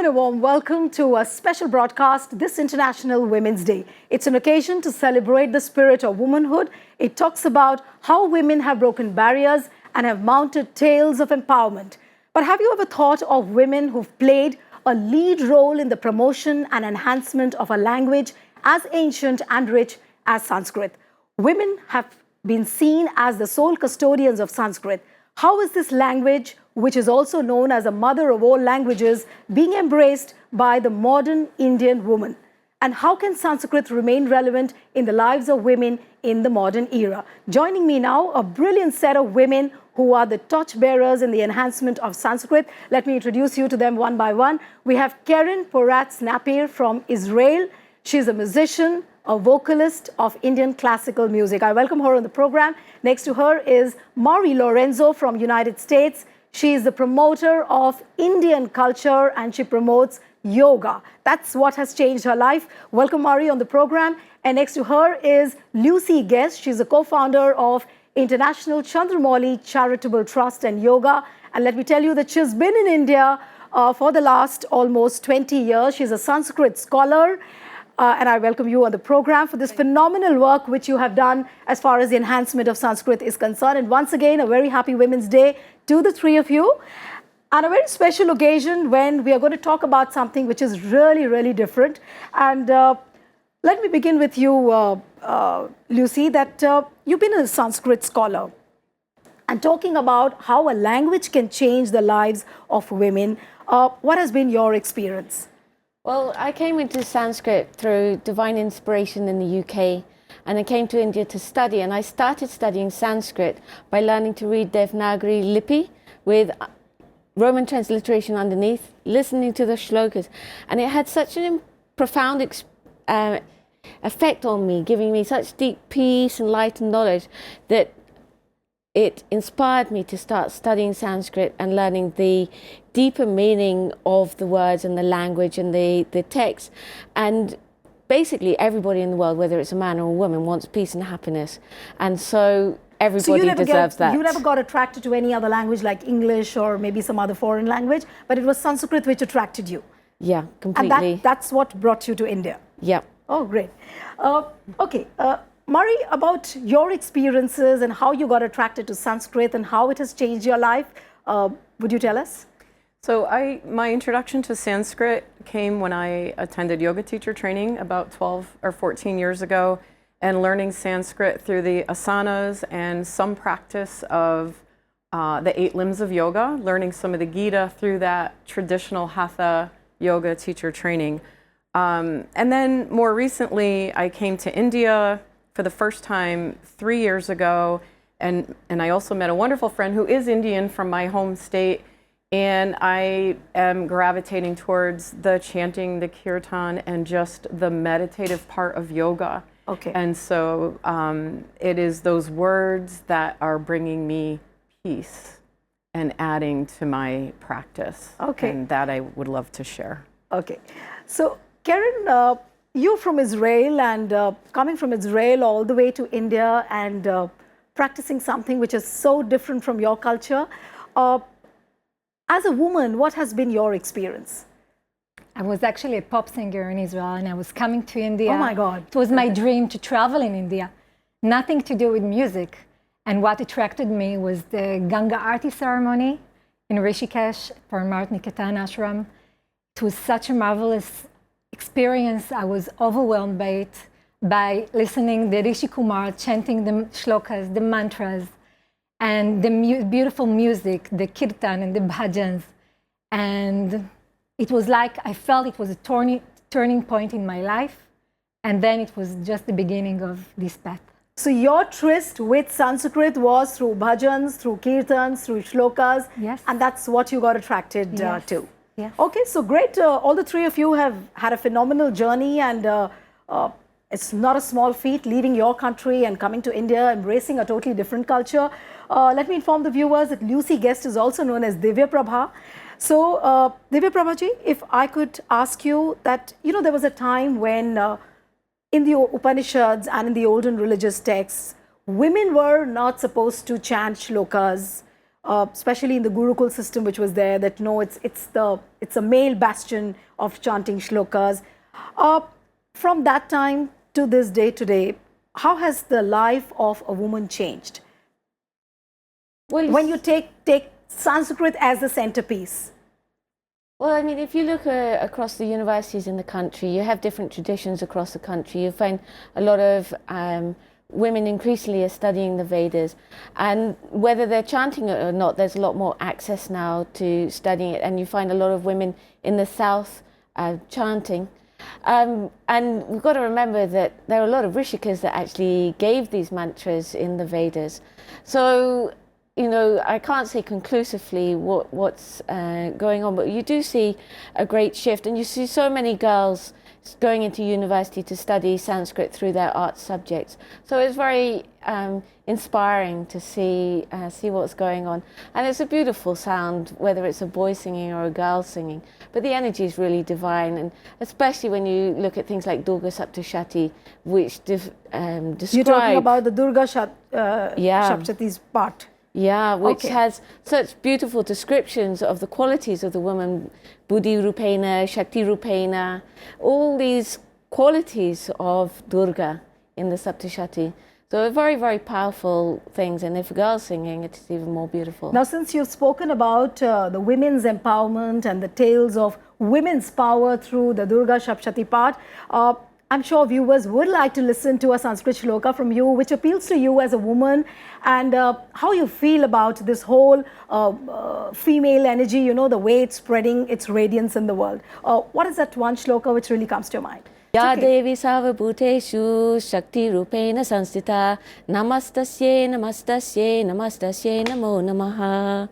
and a warm welcome to a special broadcast this International Women's Day. It's an occasion to celebrate the spirit of womanhood. It talks about how women have broken barriers and have mounted tales of empowerment. But have you ever thought of women who've played a lead role in the promotion and enhancement of a language as ancient and rich as Sanskrit? Women have been seen as the sole custodians of Sanskrit. How is this language, which is also known as the mother of all languages, being embraced by the modern Indian woman? And how can Sanskrit remain relevant in the lives of women in the modern era? Joining me now, a brilliant set of women who are the torchbearers in the enhancement of Sanskrit. Let me introduce you to them one by one. We have Keren Porat Snapir from Israel. She's a musician, a vocalist of Indian classical music. I welcome her on the program. Next to her is Lorenzo from United States. She is the promoter of Indian culture and she promotes yoga. That's what has changed her life. Welcome, Mari, on the program. And next to her is Lucy Guest. She's a co-founder of International Chandramauli Charitable Trust and Yoga. And let me tell you that she's been in India for the last almost 20 years. She's a Sanskrit scholar. And I welcome you on the program for this phenomenal work which you have done as far as the enhancement of Sanskrit is concerned. And once again, a very happy Women's Day to the three of you. On a very special occasion when we are going to talk about something which is really, really different. And let me begin with you, Lucy, that you've been a Sanskrit scholar and talking about how a language can change the lives of women. What has been your experience? Well, I came into Sanskrit through divine inspiration in the UK, and I came to India to study, and I started studying Sanskrit by learning to read Devanagari Lipi with Roman transliteration underneath, listening to the shlokas, and it had such a profound effect on me, giving me such deep peace and light and knowledge that it inspired me to start studying Sanskrit and learning the deeper meaning of the words and the language and the text. And basically everybody in the world, whether it's a man or a woman, wants peace and happiness. And so everybody deserves that. You never got attracted to any other language like English or maybe some other foreign language, but it was Sanskrit which attracted you. Yeah, completely. And that's what brought you to India. Yeah. Oh, great. Okay. Mari, about your experiences and how you got attracted to Sanskrit and how it has changed your life, would you tell us? So my introduction to Sanskrit came when I attended yoga teacher training about 12 or 14 years ago, and learning Sanskrit through the asanas and some practice of the 8 limbs of yoga, learning some of the Gita through that traditional Hatha yoga teacher training. And then more recently, I came to India for the first time 3 years ago, and I also met a wonderful friend who is Indian from my home state, and I am gravitating towards the chanting, the kirtan, and just the meditative part of yoga. Okay. And so it is those words that are bringing me peace and adding to my practice. Okay. And that I would love to share. Okay. So, Keren, you from Israel and coming from Israel all the way to India and practicing something which is so different from your culture. As a woman, what has been your experience? I was actually a pop singer in Israel and I was coming to India. Oh my God. It was my dream to travel in India. Nothing to do with music. And what attracted me was the Ganga Aarti ceremony in Rishikesh for Martin Nikatan Ashram. It was such a marvelous experience. I was overwhelmed by it, by listening to Rishi Kumar chanting the shlokas, the mantras, and the beautiful music, the kirtan and the bhajans. And it was like I felt it was a turning point in my life. And then it was just the beginning of this path. So your tryst with Sanskrit was through bhajans, through kirtans, through shlokas. Yes. And that's what you got attracted to. Yes. Okay, so great. All the three of you have had a phenomenal journey, and it's not a small feat leaving your country and coming to India, embracing a totally different culture. Let me inform the viewers that Lucy Guest is also known as Divya Prabha. So, Divya Prabhaji, if I could ask you that, there was a time when in the Upanishads and in the olden religious texts, women were not supposed to chant shlokas. especially in the Gurukul system, which was there, that no, it's a male bastion of chanting shlokas. From that time to this day today, how has the life of a woman changed? Well, When you take Sanskrit as the centerpiece. Well, I mean, if you look across the universities in the country, you have different traditions across the country. You find a lot of women increasingly are studying the Vedas, and whether they're chanting it or not, there's a lot more access now to studying it, and you find a lot of women in the south chanting. And we've got to remember that there are a lot of Rishikas that actually gave these mantras in the Vedas. So, you know, I can't say conclusively what's going on, but you do see a great shift, and you see so many girls going into university to study Sanskrit through their art subjects. So it's very inspiring to see what's going on, and it's a beautiful sound, whether it's a boy singing or a girl singing. But the energy is really divine, and especially when you look at things like Durga Saptashati, which describe. You're talking about the Durga Saptashati's part. Yeah, which Okay. has such beautiful descriptions of the qualities of the woman, Buddhi Rupena, Shakti Rupena, all these qualities of Durga in the Saptashati. So very, very powerful things, and if a girl's singing, it's even more beautiful. Now, since you've spoken about the women's empowerment and the tales of women's power through the Durga Saptashati part, I'm sure viewers would like to listen to a Sanskrit shloka from you, which appeals to you as a woman, and how you feel about this whole female energy, you know, the way it's spreading its radiance in the world. What is that one shloka which really comes to your mind? Ya Okay. Devi Sarvabhuteshu Shakti Rupena Sanstita Namastasye Namastasye Namastasye Namo Namaha.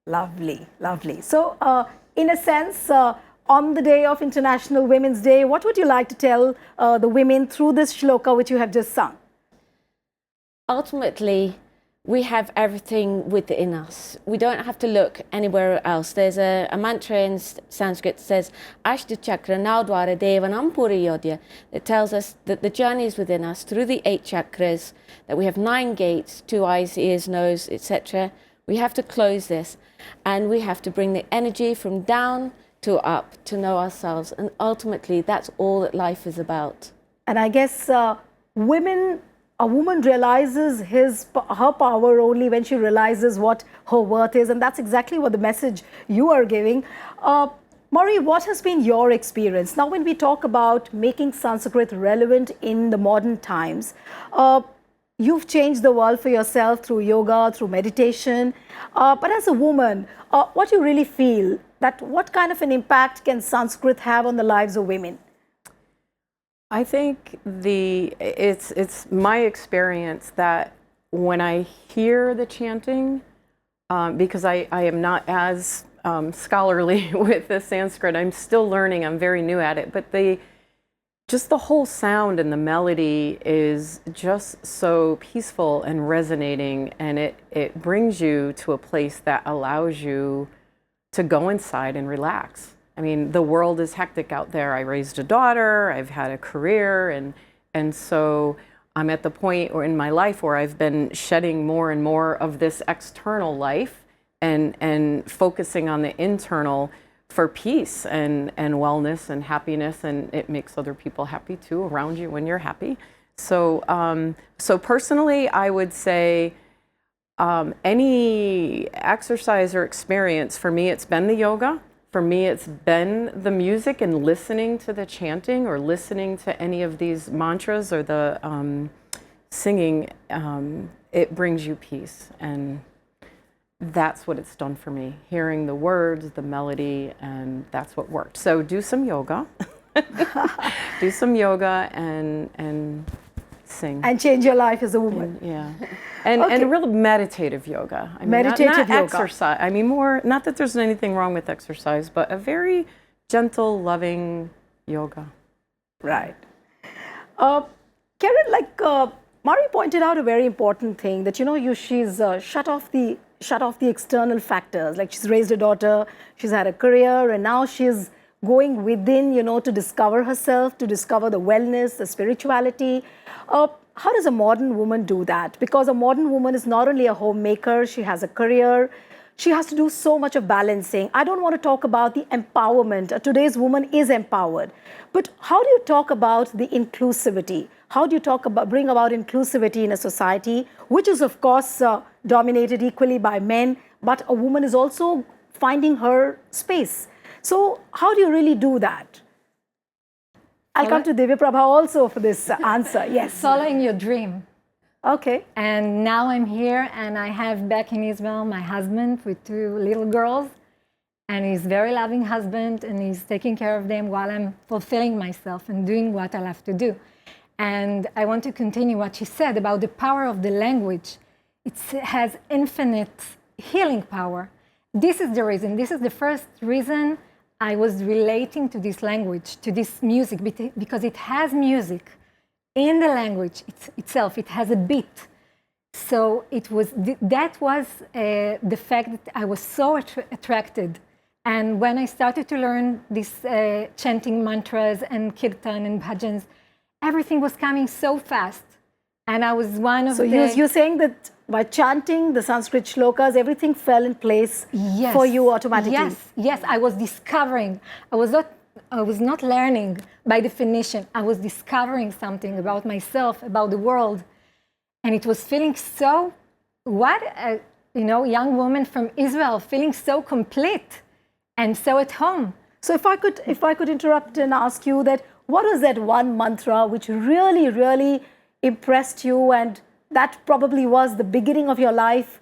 Lovely, lovely. So, in a sense, on the day of International Women's Day, what would you like to tell the women through this shloka which you have just sung? Ultimately, we have everything within us. We don't have to look anywhere else. There's a mantra in Sanskrit that says, Ashta Chakra Naudwara Devanam Puriyodya, that tells us that the journey is within us through the 8 chakras, that we have 9 gates, 2 eyes, ears, nose, etc. We have to close this, and we have to bring the energy from down to up to know ourselves, and ultimately that's all that life is about. And I guess a woman realizes her power only when she realizes what her worth is, and that's exactly what the message you are giving. Maury, what has been your experience? Now, when we talk about making Sanskrit relevant in the modern times, you've changed the world for yourself through yoga, through meditation. But as a woman, what do you really feel? That what kind of an impact can Sanskrit have on the lives of women? I think it's my experience that when I hear the chanting, because I am not as scholarly with the Sanskrit, I'm still learning, I'm very new at it, but just the whole sound and the melody is just so peaceful and resonating, and it brings you to a place that allows you to go inside and relax. I mean, the world is hectic out there. I raised a daughter, I've had a career, and so I'm at the point in my life where I've been shedding more and more of this external life and focusing on the internal for peace and wellness and happiness, and it makes other people happy too around you when you're happy. So, so personally, I would say any exercise or experience, for me, it's been the yoga. For me, it's been the music and listening to the chanting or listening to any of these mantras or the singing. It brings you peace, and that's what it's done for me. Hearing the words, the melody, and that's what worked. So do some yoga. Do some yoga and sing. And change your life as a woman. Yeah. And Okay. real meditative yoga. I mean, Meditative not yoga. exercise. I mean, more, not that there's anything wrong with exercise, but a very gentle, loving yoga. Right. Keren, like Mari pointed out a very important thing, that, you know, she's shut off the external factors. Like, she's raised a daughter, she's had a career, and now she's going within, you know, to discover herself, to discover the wellness, the spirituality. How does a modern woman do that? Because a modern woman is not only a homemaker, she has a career, she has to do so much of balancing. I don't want to talk about the empowerment. Today's woman is empowered. But how do you talk about the inclusivity? How do you bring about inclusivity in a society, which is, of course, dominated equally by men, but a woman is also finding her space? So how do you really do that? I'll come to Divya Prabha also for this answer. Yes. Following your dream. Okay. And now I'm here, and I have back in Israel my husband with 2 little girls, and he's a very loving husband, and he's taking care of them while I'm fulfilling myself and doing what I love to do. And I want to continue what she said about the power of the language. It has infinite healing power. This is the reason, this is the first reason I was relating to this language, to this music, because it has music. In the language itself, it has a beat. So that was the fact that I was so attracted. And when I started to learn these chanting mantras and kirtan and bhajans, everything was coming so fast. And I was one of So you're saying that by chanting the Sanskrit shlokas, everything fell in place for you automatically? Yes, I was discovering. I was not learning by definition. I was discovering something about myself, about the world. And it was feeling so, young woman from Israel, feeling so complete and so at home. So if I could interrupt and ask you that, what was that one mantra which really, really impressed you, and that probably was the beginning of your life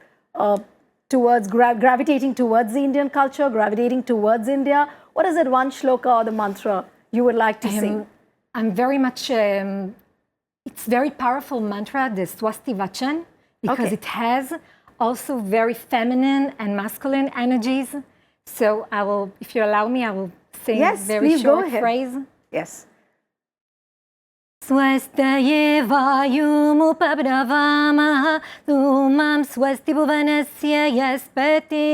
towards gravitating towards the Indian culture, gravitating towards India? What is that one shloka or the mantra you would like to sing? I'm very much, it's very powerful mantra, the Swasti Vachan, because it has also very feminine and masculine energies. So I will, if you allow me, I will sing a very short phrase. Yes. Swastaye vayumupabravamaha tumam swasti bhuvanasya yaspati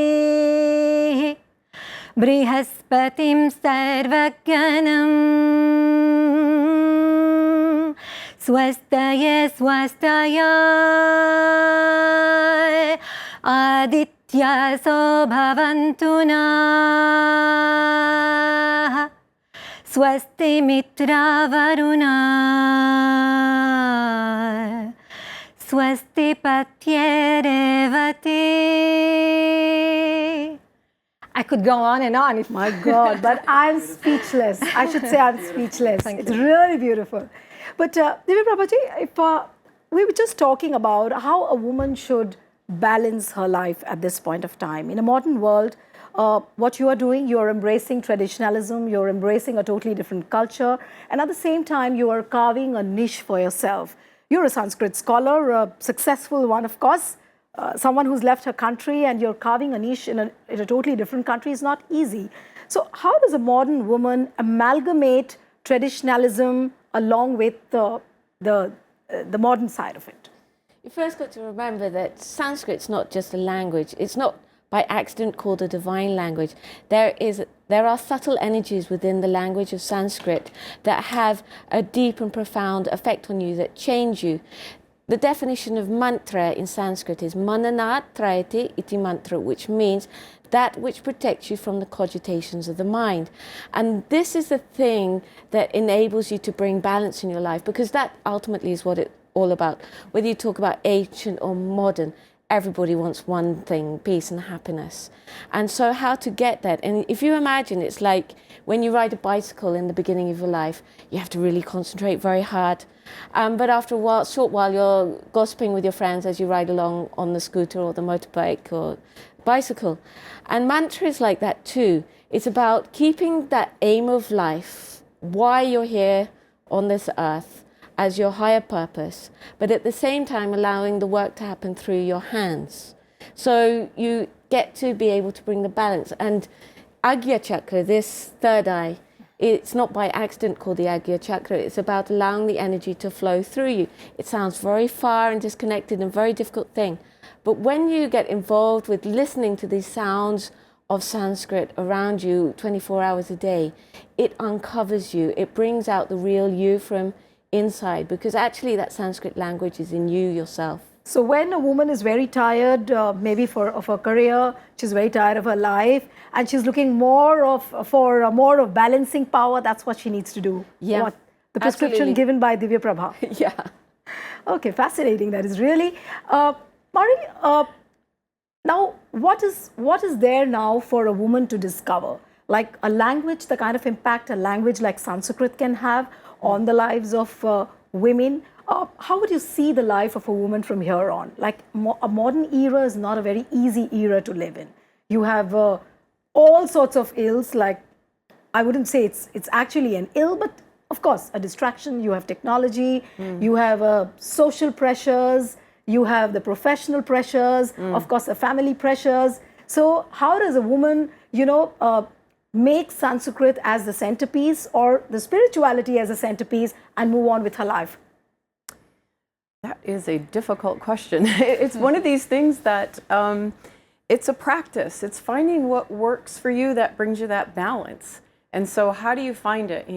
Brihaspatim sarvaganam Swastaye swastaya aditya sobhavantuna Swasti mitra varuna Swasti patye revati. I could go on and on. My God, but I'm speechless. I should say I'm speechless. It's really beautiful. But Divya Prabhaji, if we were just talking about how a woman should balance her life at this point of time. In a modern world, what you are doing, you are embracing traditionalism, you're embracing a totally different culture, and at the same time, you are carving a niche for yourself. You're a Sanskrit scholar, a successful one, of course, someone who's left her country, and you're carving a niche in a totally different country is not easy. So how does a modern woman amalgamate traditionalism along with the modern side of it? You first got to remember that Sanskrit's not just a language. It's not by accident called a divine language. There are subtle energies within the language of Sanskrit that have a deep and profound effect on you, that change you. The definition of mantra in Sanskrit is mananat trayate iti mantra, which means that which protects you from the cogitations of the mind. And this is the thing that enables you to bring balance in your life, because that ultimately is what it's all about. Whether you talk about ancient or modern, everybody wants one thing, peace and happiness. And so how to get that? And if you imagine, it's like when you ride a bicycle in the beginning of your life, you have to really concentrate very hard. But after a short while, you're gossiping with your friends as you ride along on the scooter or the motorbike or bicycle. And mantra is like that too. It's about keeping that aim of life, why you're here on this earth, as your higher purpose, but at the same time allowing the work to happen through your hands. So you get to be able to bring the balance. And Agya Chakra, this third eye, it's not by accident called the Agya Chakra. It's about allowing the energy to flow through you. It sounds very far and disconnected and a very difficult thing. But when you get involved with listening to these sounds of Sanskrit around you 24 hours a day, it uncovers you. It brings out the real you from inside, because actually that Sanskrit language is in you yourself. So when a woman is very tired, maybe of her career, she's very tired of her life, and she's looking for more of balancing power, that's what she needs to do. Yeah, What? The prescription absolutely. given by Divya Prabha. Yeah. Okay, fascinating. That is really. Mari, now what is there now for a woman to discover? Like a language, the kind of impact a language like Sanskrit can have on the lives of women. How would you see the life of a woman from here on? Like a modern era is not a very easy era to live in. You have all sorts of ills. Like I wouldn't say it's actually an ill, but of course a distraction. You have technology. You have social pressures. You have the professional pressures. Of course, the family pressures. So how does a woman, make Sanskrit as the centerpiece or the spirituality as a centerpiece and move on with her life? That is a difficult question. It's one of these things that it's a practice. It's finding what works for you that brings you that balance. And so how do you find it?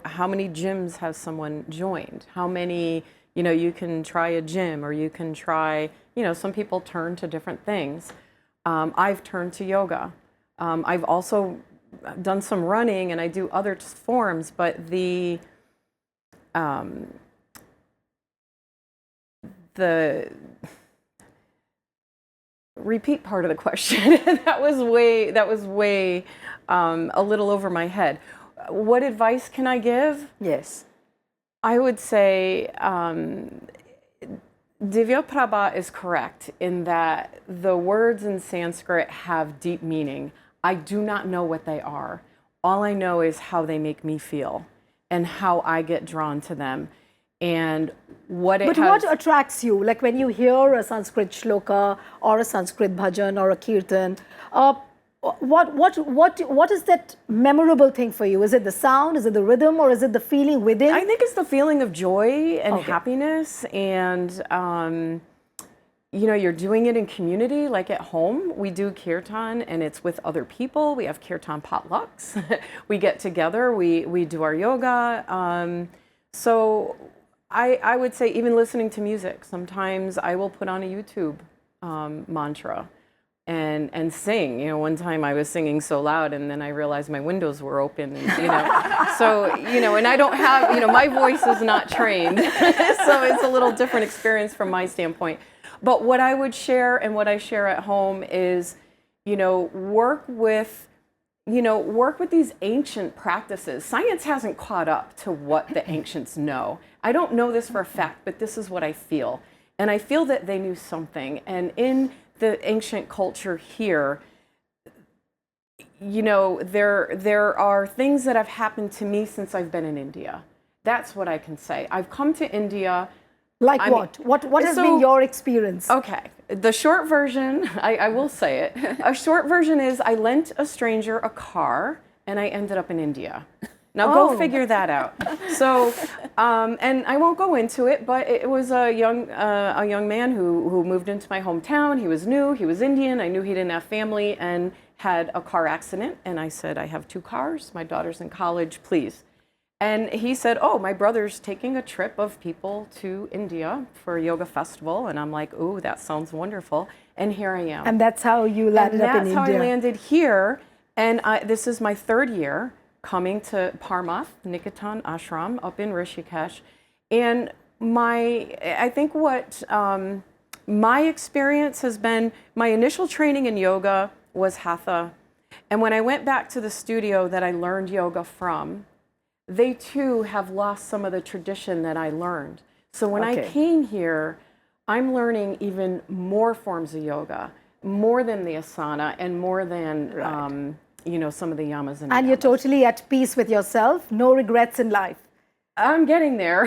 How many gyms has someone joined? How many, you can try a gym or you can try, some people turn to different things. I've turned to yoga. I've also done some running and I do other forms, but the repeat part of the question, that was way a little over my head. What advice can I give? Yes. I would say Divya Prabha is correct in that the words in Sanskrit have deep meaning. I do not know what they are. All I know is how they make me feel and how I get drawn to them. And what attracts you? Like when you hear a Sanskrit shloka or a Sanskrit bhajan or a kirtan, what is that memorable thing for you? Is it the sound? Is it the rhythm? Or is it the feeling within? I think it's the feeling of joy and happiness. And, you're doing it in community, like at home. We do kirtan and it's with other people. We have kirtan potlucks. We get together, we do our yoga. So I would say even listening to music. Sometimes I will put on a YouTube mantra and sing. One time I was singing so loud and then I realized my windows were open. And, and I don't have, my voice is not trained. So it's a little different experience from my standpoint. But what I would share and what I share at home is, work with these ancient practices. Science hasn't caught up to what the ancients know. I don't know this for a fact, but this is what I feel. And I feel that they knew something. And in the ancient culture here, there are things that have happened to me since I've been in India. That's what I can say. I've come to India. Like what? What has been your experience? Okay. The short version, I will say it. A short version is I lent a stranger a car and I ended up in India. Now go figure that out. So, and I won't go into it, but it was a young man who moved into my hometown. He was new, he was Indian. I knew he didn't have family and had a car accident. And I said, I have 2 cars. My daughter's in college, please. And he said, oh, my brother's taking a trip of people to India for a yoga festival. And I'm like, ooh, that sounds wonderful. And here I am. And that's how you landed up in India. That's how I landed here. And this is my 3rd year coming to Parmath, Niketan Ashram up in Rishikesh. And I think what my experience has been, my initial training in yoga was Hatha. And when I went back to the studio that I learned yoga from, they too have lost some of the tradition that I learned. So when I came here, I'm learning even more forms of yoga, more than the asana and more than, some of the yamas. And you're totally at peace with yourself, no regrets in life. I'm getting there.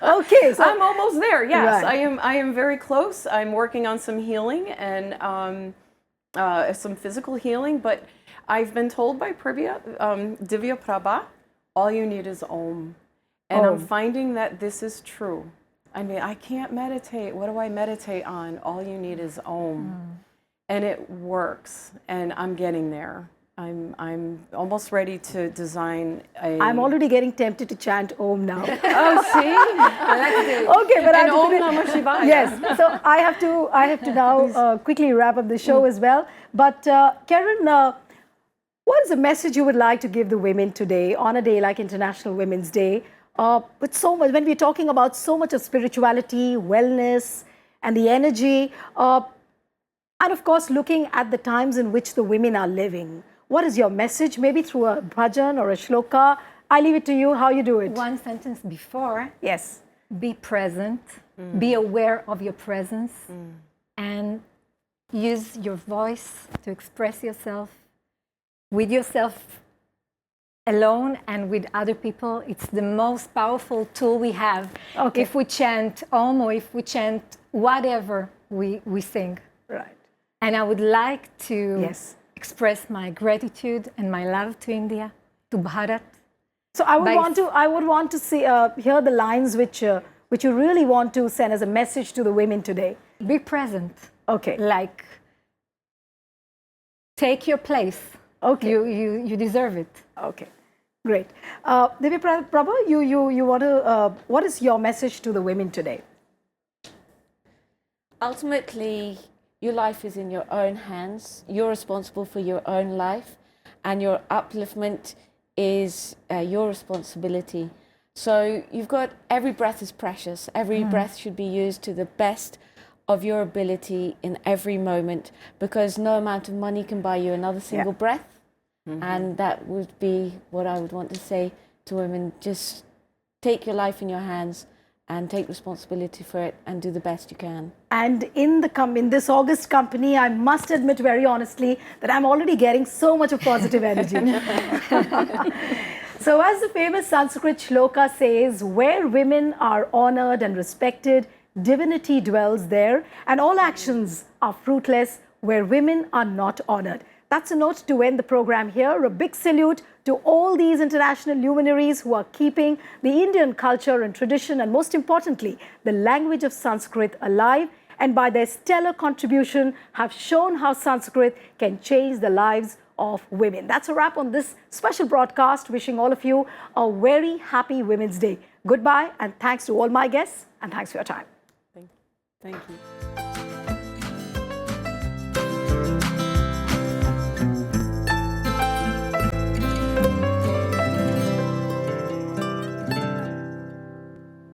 Okay. So I'm almost there, yes. Right. I am very close. I'm working on some healing and some physical healing, but I've been told by Divya Prabha, all you need is Om. And I'm finding that this is true. I mean, I can't meditate. What do I meditate on? All you need is Om. And it works. And I'm getting there. I'm almost ready to design a. I'm already getting tempted to chant Om now. Oh, see? Let's do it. Okay, but And I Om Namah Shivaya. Yes, so I have to now quickly wrap up the show as well. But Keren, what is a message you would like to give the women today on a day like International Women's Day? With so much, when we're talking about so much of spirituality, wellness, and the energy, and of course, looking at the times in which the women are living. What is your message? Maybe through a bhajan or a shloka. I leave it to you how you do it. One sentence before, Yes. be present, be aware of your presence, and use your voice to express yourself with yourself alone and with other people. It's the most powerful tool we have. Okay. If we chant Om or if we chant whatever we sing. Right. And I would like to Yes. express my gratitude and my love to India, to Bharat. So I would want to see, hear the lines which you really want to send as a message to the women today. Be present. Okay. Like, take your place. Okay. You deserve it. Okay. Great. Devi Prabha, you want to, what is your message to the women today? Ultimately, your life is in your own hands. You're responsible for your own life, and your upliftment is your responsibility. So you've got, every breath is precious. Every breath should be used to the best of your ability in every moment, because no amount of money can buy you another single breath. And that would be what I would want to say to women. Just take your life in your hands and take responsibility for it and do the best you can. And in this August company, I must admit very honestly that I'm already getting so much of positive energy. So as the famous Sanskrit shloka says, where women are honored and respected, divinity dwells there, and all actions are fruitless where women are not honored. That's a note to end the program here. A big salute to all these international luminaries who are keeping the Indian culture and tradition, and most importantly, the language of Sanskrit alive, and by their stellar contribution have shown how Sanskrit can change the lives of women. That's a wrap on this special broadcast. Wishing all of you a very happy Women's Day. Goodbye, and thanks to all my guests, and thanks for your time. Thank you.